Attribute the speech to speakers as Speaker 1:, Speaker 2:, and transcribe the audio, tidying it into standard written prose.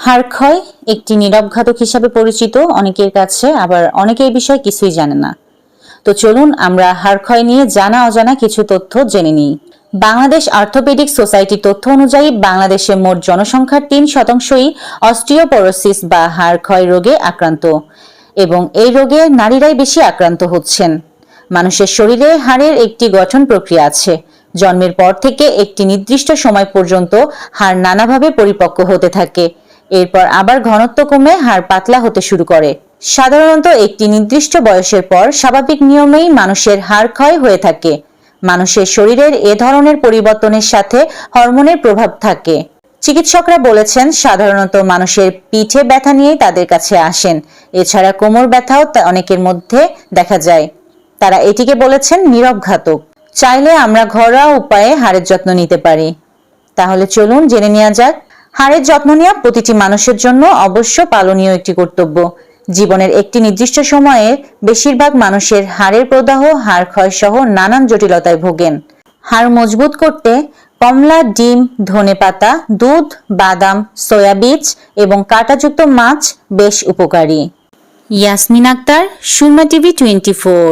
Speaker 1: হাড় ক্ষয় একটি নীরব ঘাতক হিসাবে পরিচিত অনেকের কাছে, আবার অনেকে এই বিষয়ে কিছুই জানে না। তো চলুন আমরা হাড় ক্ষয় নিয়ে জানা অজানা কিছু তথ্য জেনে নিই। বাংলাদেশ অর্থোপেডিক সোসাইটির তথ্য অনুযায়ী বাংলাদেশের মোট জনসংখ্যার 3%ই অস্টিওপোরোসিস বা হাড় ক্ষয় রোগে আক্রান্ত, এবং এই রোগে নারীরাই বেশি আক্রান্ত হচ্ছেন। মানুষের শরীরে হাড়ের একটি গঠন প্রক্রিয়া আছে। জন্মের পর থেকে একটি নির্দিষ্ট সময় পর্যন্ত হাড় নানাভাবে পরিপক্ক হতে থাকে। এরপর আবার ঘনত্ব কমে হাড় পাতলা হতে শুরু করে। সাধারণত একটি নির্দিষ্ট বয়সের পর স্বাভাবিক নিয়মেই মানুষের হাড় ক্ষয় হয়ে থাকে। মানুষের শরীরের এ ধরনের পরিবর্তনের সাথে হরমোনের প্রভাব থাকে। চিকিৎসকরা বলেছেন, সাধারণত মানুষের পিঠে ব্যথা নিয়েই তাদের কাছে আসেন। এছাড়া কোমর ব্যথাও অনেকের মধ্যে দেখা যায়। তারা এটিকে বলেছেন নীরব ঘাতক। চাইলে আমরা ঘরোয়া উপায়ে হাড়ের যত্ন নিতে পারি। তাহলে চলুন জেনে নেওয়া যাক। হাড়ের যত্ন নেওয়া প্রতিটি মানুষের জন্য অবশ্য পালনীয় একটি কর্তব্য। জীবনের একটি নির্দিষ্ট সময়ে বেশিরভাগ মানুষের হাড়ের প্রদাহ, হাড় ক্ষয় সহ নানান জটিলতায় ভোগেন। হাড় মজবুত করতে কমলা, ডিম, ধনেপাতা, দুধ, বাদাম, সয়া বীজ এবং কাঁটাযুক্ত মাছ বেশ উপকারী। ইয়াসমিন আক্তার, সুরমা টিভি 24।